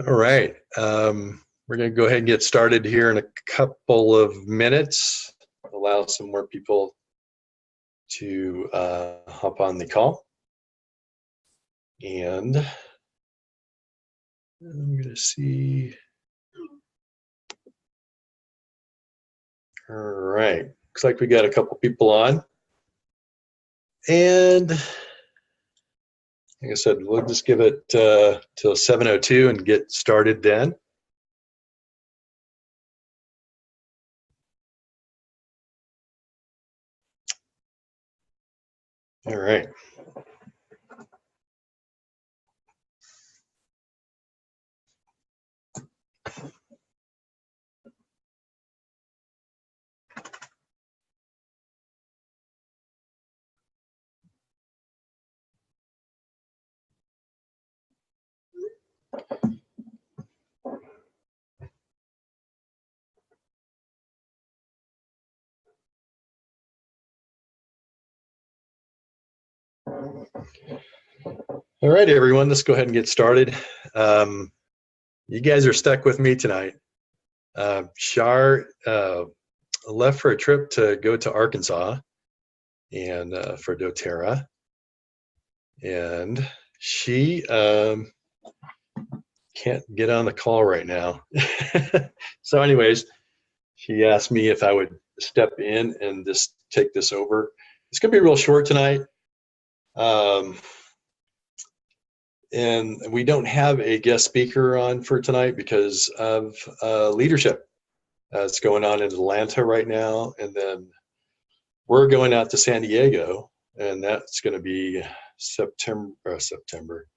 All right. We're going to go ahead and get started here in a couple of minutes. Allow some more people to hop on the call. And I'm going to see. All right. Looks like we got a couple people on. And like I said, we'll just give it till 7:02 and get started then. All right. All right, everyone, let's go ahead and get started. You guys are stuck with me tonight. Shar left for a trip to go to Arkansas and for doTERRA, and she can't get on the call right now. So anyways, she asked me if I would step in and just take this over. It's gonna be real short tonight. And we don't have a guest speaker on for tonight because of leadership. It's going on in Atlanta right now, and then we're going out to San Diego, and that's going to be September.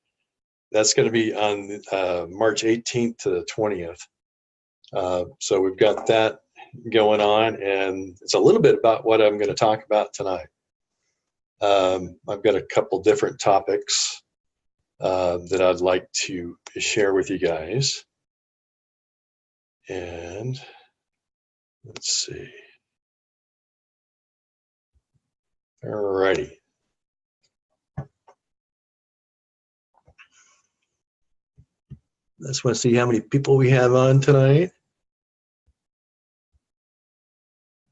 That's going to be on March 18th to the 20th. So we've got that going on, and it's a little bit about what I'm going to talk about tonight. I've got a couple different topics that I'd like to share with you guys. And let's see. All righty. Let's want to see how many people we have on tonight.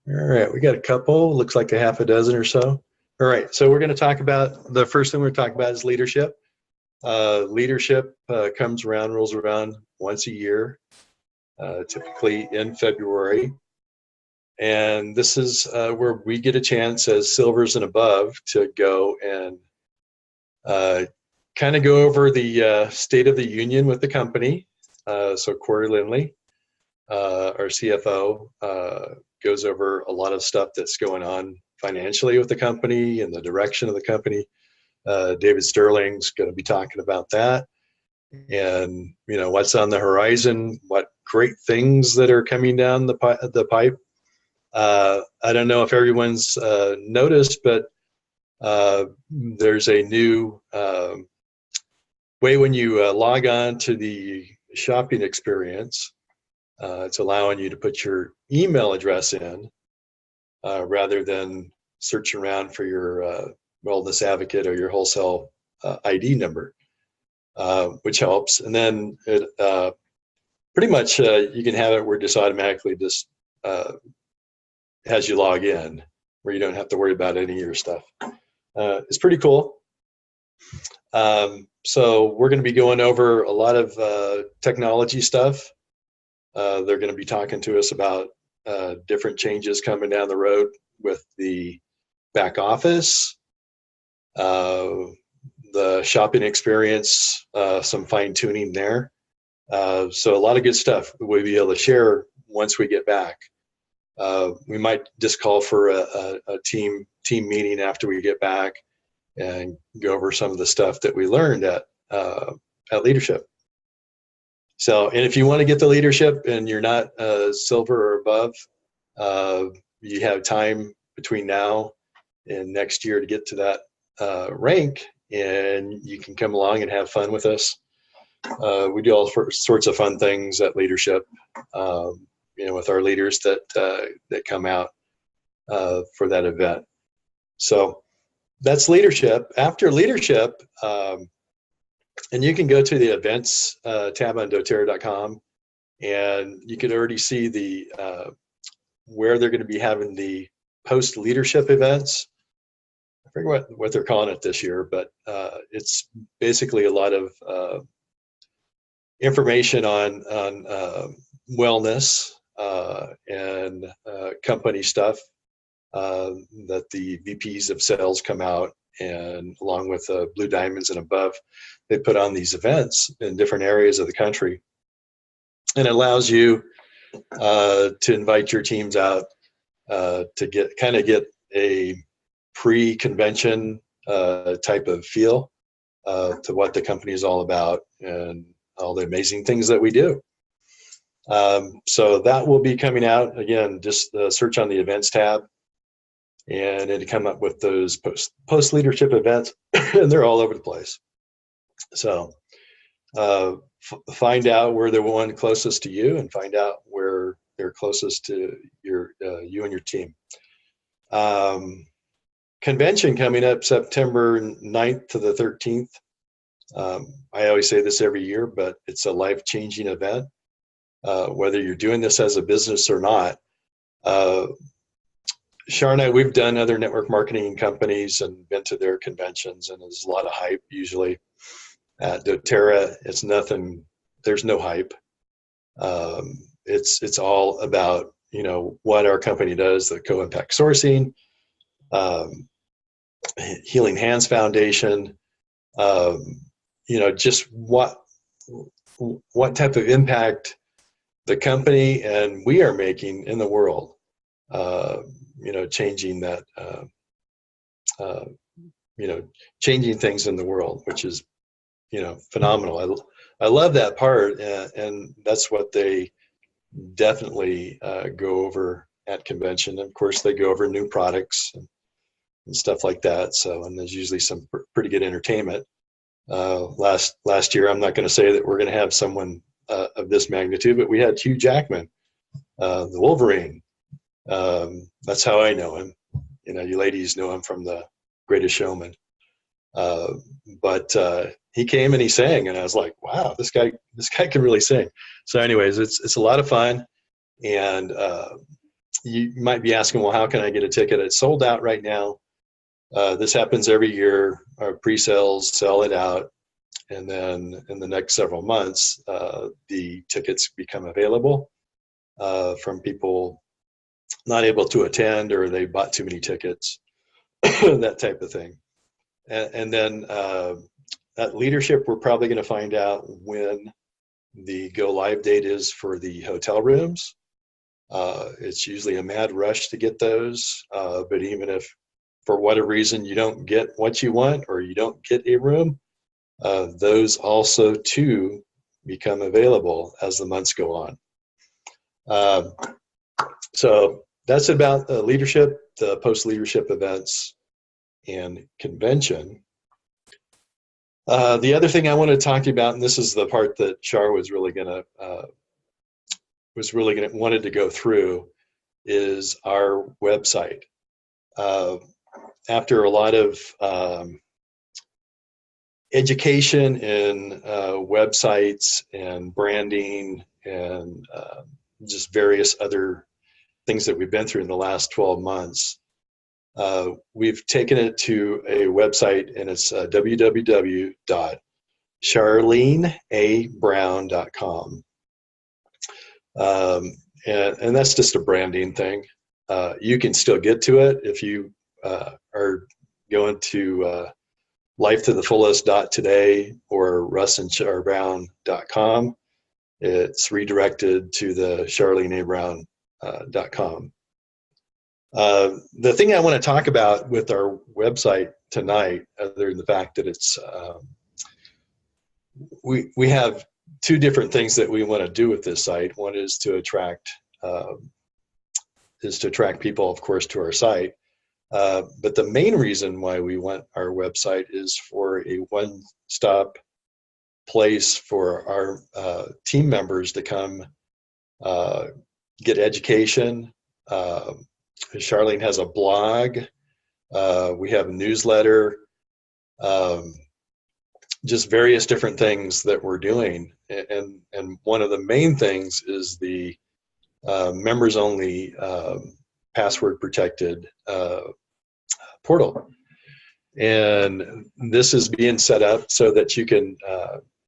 All right, we got a couple. Looks like a half a dozen or so. All right, so we're going to talk about, the first thing we're talking about is leadership. Leadership rolls around once a year, typically in February. And this is where we get a chance as silvers and above to go and kind of go over the state of the union with the company. So Corey Lindley, our CFO, goes over a lot of stuff that's going on financially with the company and the direction of the company. David Sterling's going to be talking about that, and what's on the horizon, what great things that are coming down the pipe. I don't know if everyone's noticed, but there's a new way when you log on to the shopping experience. It's allowing you to put your email address in rather than searching around for your wellness advocate or your wholesale ID number, which helps. And then it pretty much you can have it where it just automatically just has you log in, where you don't have to worry about any of your stuff. It's pretty cool. So we're going to be going over a lot of technology stuff. They're going to be talking to us about different changes coming down the road with the back office, the shopping experience, some fine tuning there. So a lot of good stuff we'll be able to share once we get back. We might just call for a team meeting after we get back and go over some of the stuff that we learned at leadership. So, and if you want to get the leadership and you're not silver or above, you have time between now and next year to get to that rank, and you can come along and have fun with us. We do all sorts of fun things at leadership, with our leaders that come out for that event. So that's leadership. After leadership, And you can go to the events tab on doterra.com, and you can already see the where they're going to be having the post leadership events. I forget what they're calling it this year, but it's basically a lot of information on wellness and company stuff that the VPs of sales come out, and along with Blue Diamonds and above, they put on these events in different areas of the country, and it allows you to invite your teams out to get a pre-convention type of feel to what the company is all about and all the amazing things that we do. So that will be coming out. Again, just search on the events tab, and it'll come up with those post leadership events, and they're all over the place. So find out where they're one closest to you, and find out where they're closest to your you and your team. Convention coming up September 9th to the 13th. I always say this every year, but it's a life-changing event. Whether you're doing this as a business or not. Shar and I, we've done other network marketing companies and been to their conventions, and there's a lot of hype usually. At doTERRA, it's nothing, there's no hype. It's all about, what our company does, the co-impact sourcing, Healing Hands Foundation, just what type of impact the company and we are making in the world, changing that, changing things in the world, which is, phenomenal. I love that part, and that's what they definitely go over at convention. Of course, they go over new products and stuff like that. So, and there's usually some pretty good entertainment. Last year, I'm not going to say that we're going to have someone of this magnitude, but we had Hugh Jackman, the Wolverine. That's how I know him. You ladies know him from The Greatest Showman. But he came and he sang, and I was like, wow, this guy can really sing. So anyways, it's a lot of fun. And you might be asking, well, how can I get a ticket? It's sold out right now. This happens every year. Our pre-sales sell it out. And then in the next several months, the tickets become available from people not able to attend, or they bought too many tickets, that type of thing. And then at leadership, we're probably going to find out when the go live date is for the hotel rooms. It's usually a mad rush to get those, but even if for whatever reason you don't get what you want, or you don't get a room, those also too become available as the months go on. So that's about leadership, the post-leadership events and convention. The other thing I want to talk to you about, and this is the part that Shar was really wanted to go through, is our website. After a lot of education in websites and branding and just various other things that we've been through in the last 12 months, we've taken it to a website, and it's www.charleneabrown.com. And that's just a branding thing. You can still get to it if you are going to lifetothefullest.today or russandsharlbrown.com. It's redirected to the charleneabrown.com. The thing I want to talk about with our website tonight, other than the fact that it's we have two different things that we want to do with this site. One is to attract people, of course, to our site. But the main reason why we want our website is for a one-stop place for our team members to come get education. Charlene has a blog. We have a newsletter. just various different things that we're doing. And one of the main things is the members only password protected portal. And this is being set up so that you can,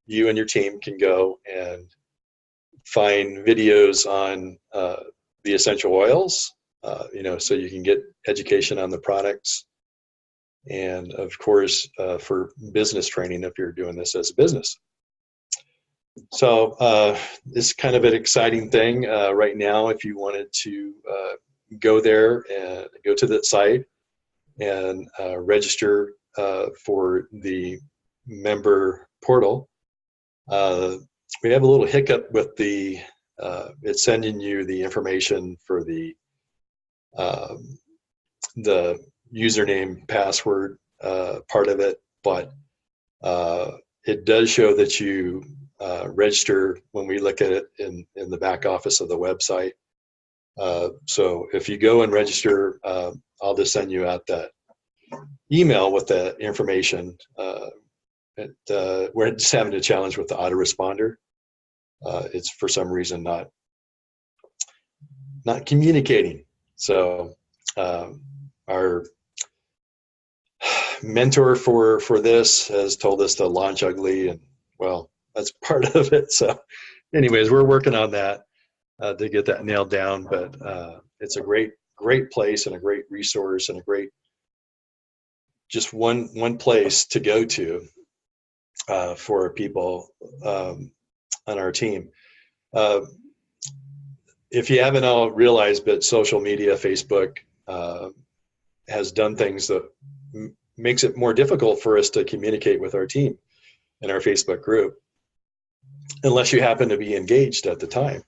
you and your team can go and find videos on the essential oils, so you can get education on the products. And of course, for business training, if you're doing this as a business. So this is kind of an exciting thing right now. If you wanted to go there and go to the site and register for the member portal, we have a little hiccup with it's sending you the information for the username password part of it, but it does show that you register when we look at it in the back office of the website. So if you go and register, I'll just send you out that email with the information. We're just having a challenge with the autoresponder. It's for some reason not communicating. So our mentor for this has told us to launch ugly, and well, that's part of it. So anyways, we're working on that to get that nailed down, but it's a great place and a great resource and a great just one place to go to for people on our team. If you haven't all realized, but social media, Facebook has done things that makes it more difficult for us to communicate with our team in our Facebook group, unless you happen to be engaged at the time.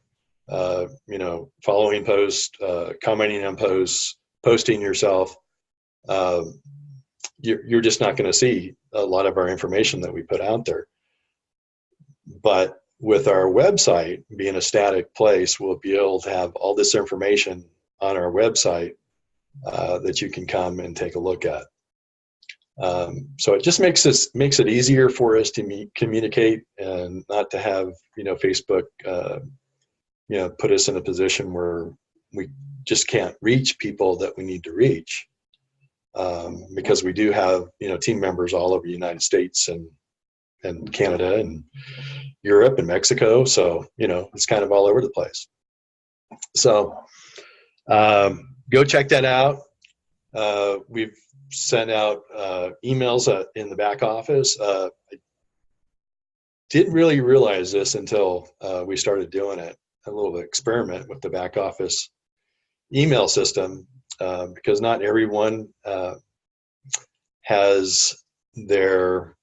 Following posts, commenting on posts, posting yourself. You're just not going to see a lot of our information that we put out there. But with our website being a static place, we'll be able to have all this information on our website that you can come and take a look at. So it just makes it easier for us to communicate and not to have Facebook put us in a position where we just can't reach people that we need to reach, because we do have team members all over the United States and Canada and Europe and Mexico, so it's kind of all over the place. So go check that out. We've sent out emails in the back office. I didn't really realize this until we started doing it, a little experiment with the back office email system, because not everyone has their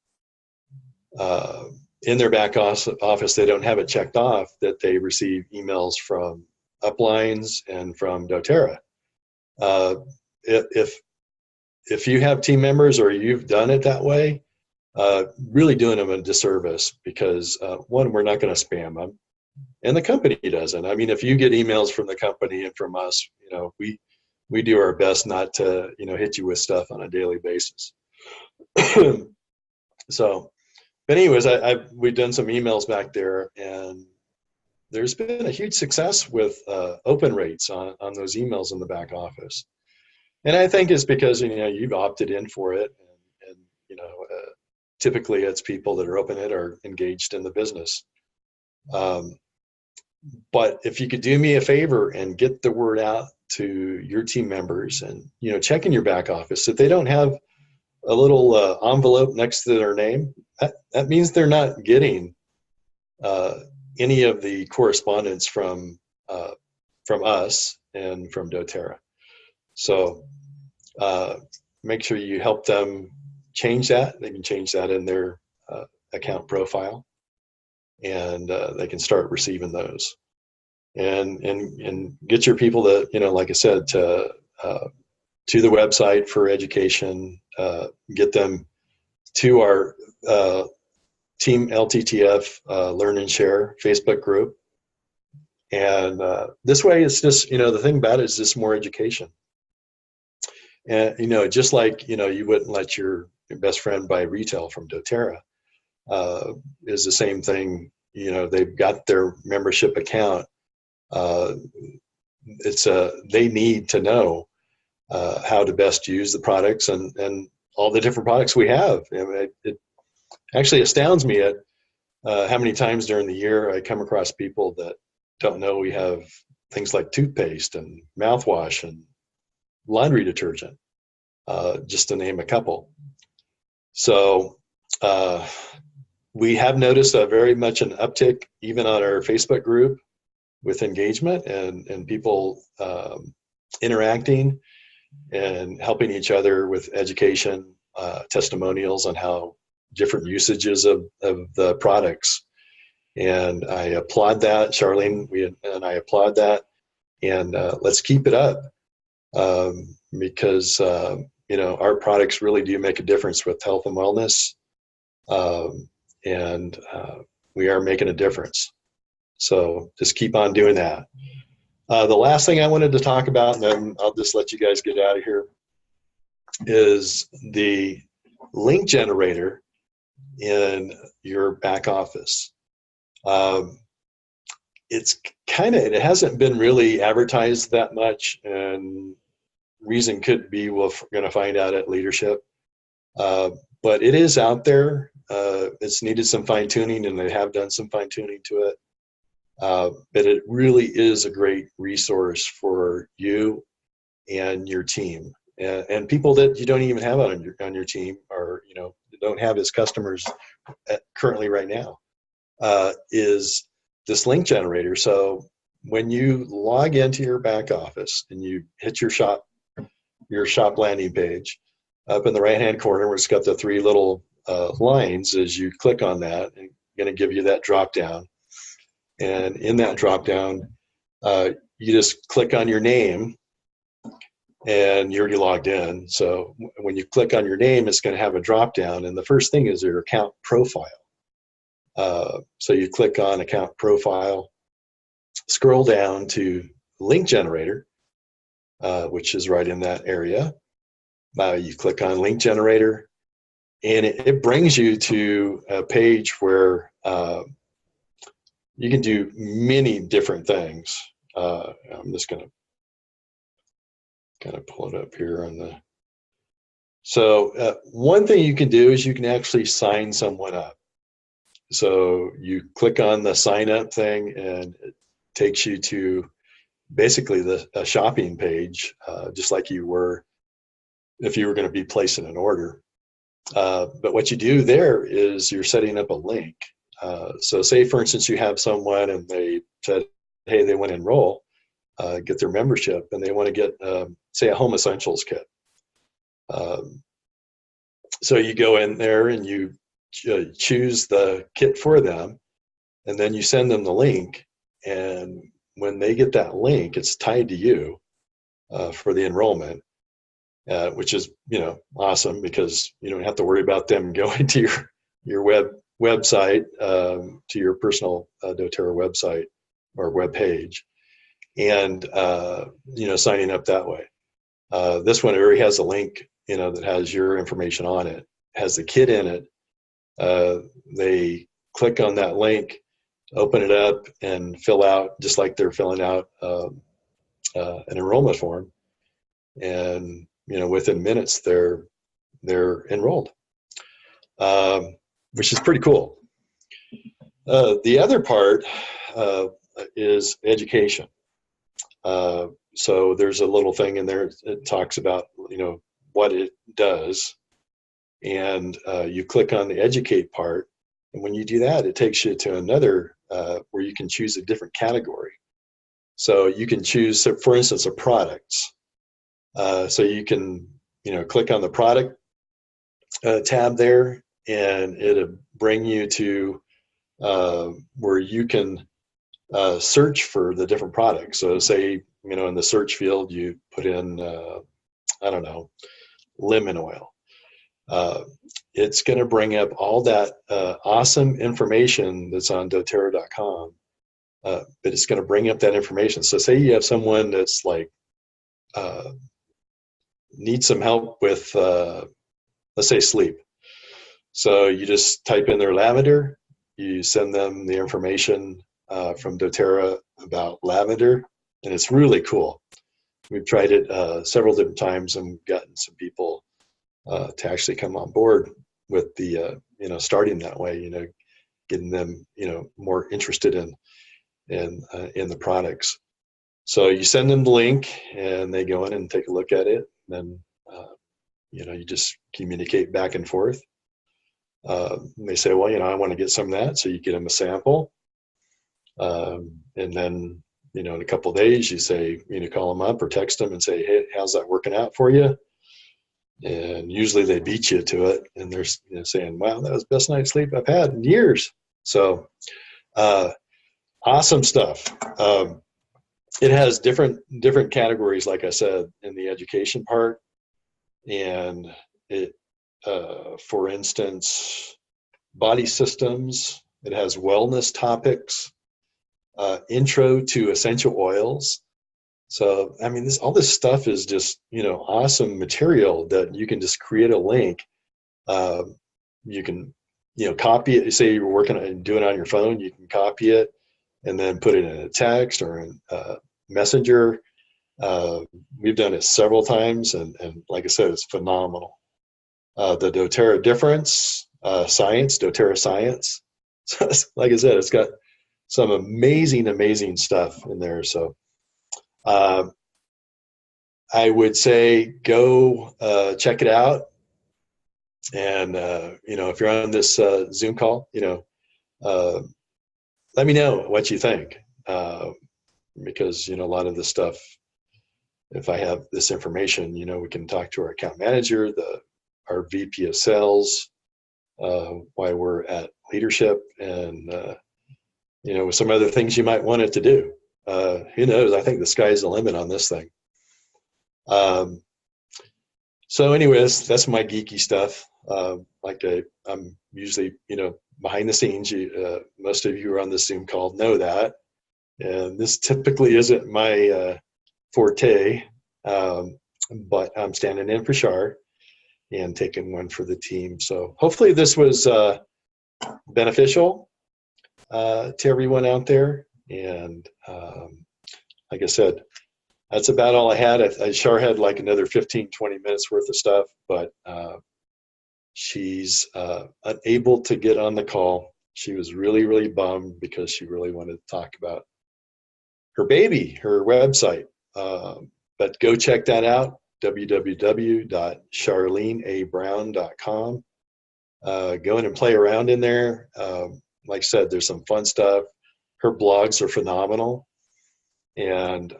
in their back office, they don't have it checked off that they receive emails from uplines and from doTERRA. If you have team members or you've done it that way, really doing them a disservice, because one, we're not going to spam them, and the company doesn't. I mean, if you get emails from the company and from us, we do our best not to hit you with stuff on a daily basis. So, but anyways, we've done some emails back there, and there's been a huge success with open rates on those emails in the back office. And I think it's because you've opted in for it, and typically it's people that are open it are engaged in the business. But if you could do me a favor and get the word out to your team members, and check in your back office, if they don't have a little envelope next to their name, that means they're not getting any of the correspondence from us and from doTERRA. So make sure you help them change that. They can change that in their account profile, and they can start receiving those. And get your people to, like I said, to the website for education, get them to our Team LTTF Learn and Share Facebook group. And this way, it's just, the thing about it is just more education. And, just like, you wouldn't let your best friend buy retail from doTERRA. is the same thing. They've got their membership account. They need to know how to best use the products and all the different products we have. It actually astounds me at how many times during the year I come across people that don't know we have things like toothpaste and mouthwash and laundry detergent, just to name a couple. So we have noticed very much an uptick even on our Facebook group with engagement and people interacting and helping each other with education, testimonials on how different usages of the products. And I applaud that, Charlene, and I applaud that. And let's keep it up because, our products really do make a difference with health and wellness. And we are making a difference. So just keep on doing that. The last thing I wanted to talk about, and then I'll just let you guys get out of here, is the link generator in your back office. It hasn't been really advertised that much, and reason could be we're going to find out at leadership. But it is out there. It's needed some fine tuning, and they have done some fine tuning to it. But it really is a great resource for you and your team, and people that you don't even have on your team, or don't have as customers currently right now, is this link generator. So when you log into your back office and you hit your shop landing page, up in the right hand corner where it's got the three little lines, as you click on that, and going to give you that drop down. And in that drop down, you just click on your name, and you're already logged in. So when you click on your name, it's going to have a drop down, and the first thing is your account profile. So you click on account profile, scroll down to link generator, which is right in that area. You click on link generator, and it brings you to a page where you can do many different things. I'm just going to kind of pull it up here on the. So one thing you can do is you can actually sign someone up. So you click on the sign up thing, and it takes you to basically a shopping page, just like you were if you were going to be placing an order. But what you do there is you're setting up a link. So say, for instance, you have someone and they said, hey, they want to enroll, get their membership, and they want to get, say, a home essentials kit. So you go in there and you choose the kit for them, and then you send them the link. And when they get that link, it's tied to you for the enrollment, which is, awesome, because you don't have to worry about them going to your website, to your personal doTERRA website or web page, and signing up that way. This one already has a link, that has your information on it, has the kit in it. They click on that link, open it up, and fill out just like they're filling out an enrollment form, and within minutes they're enrolled, which is pretty cool. The other part is education. So there's a little thing in there. It talks about what it does, and you click on the educate part, and when you do that, it takes you to another where you can choose a different category. So you can choose, for instance, a products. So you can click on the product tab there, and it'll bring you to where you can search for the different products. So say, in the search field, you put in, I don't know, lemon oil. It's going to bring up all that awesome information that's on doTERRA.com, but it's going to bring up that information. So say you have someone that's like, needs some help with, let's say, sleep. So you just type in their lavender, you send them the information from doTERRA about lavender, and it's really cool. We've tried it several different times and gotten some people to actually come on board with the, starting that way, getting them, more interested in the products. So you send them the link and they go in and take a look at it. And then, you just communicate back and forth. They say, well, I want to get some of that. So you get them a sample. And then, in a couple of days, you say, call them up or text them and say, hey, how's that working out for you? And usually they beat you to it. And they're saying, wow, that was the best night's sleep I've had in years. So awesome stuff. It has different categories, like I said, in the education part. And it, for instance, body systems, it has wellness topics, intro to essential oils. So, I mean, all this stuff is just, awesome material that you can just create a link. You can, copy it. Say you're working and doing it on your phone, you can copy it and then put it in a text or in Messenger. We've done it several times, and like I said, it's phenomenal. The doTERRA difference, science, doTERRA science. So like I said, it's got some amazing stuff in there. So I would say go check it out. And, if you're on this Zoom call, let me know what you think. Because, a lot of the stuff, if I have this information, we can talk to our account manager, our VP of sales, why we're at leadership, and, with some other things you might want it to do. Who knows? I think the sky's the limit on this thing. So anyways, that's my geeky stuff. I'm usually, behind the scenes. Most of you who are on this Zoom call know that. And this typically isn't my forte, but I'm standing in for Shar and taking one for the team. So hopefully this was beneficial to everyone out there. And like I said, that's about all I had. Shar had like another 15, 20 minutes worth of stuff, but she's unable to get on the call. She was really bummed because she really wanted to talk about her baby, her website. But go check that out, www.charleneabrown.com. Go in and play around in there. Like I said, there's some fun stuff. Her blogs are phenomenal. And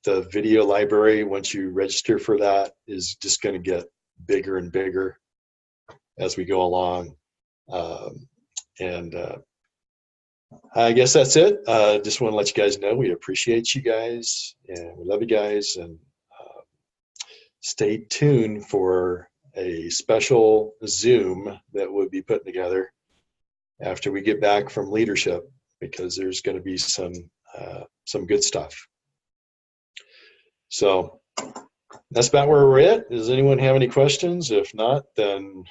the video library, once you register for that, is just going to get bigger and bigger as we go along. I guess that's it. Just want to let you guys know we appreciate you guys and we love you guys, and stay tuned for a special Zoom that we'll be putting together after we get back from leadership, because there's going to be some good stuff. So that's about where we're at. Does anyone have any questions? If not, then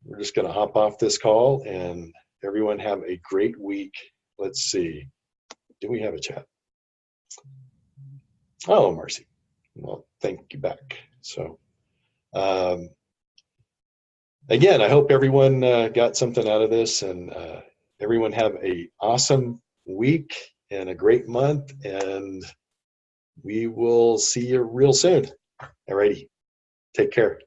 we're just going to hop off this call, and everyone have a great week. Let's see. Do we have a chat? Oh, Marcy. Well, thank you back. So, again, I hope everyone got something out of this, and everyone have a awesome week and a great month, and we will see you real soon. Alrighty. Take care.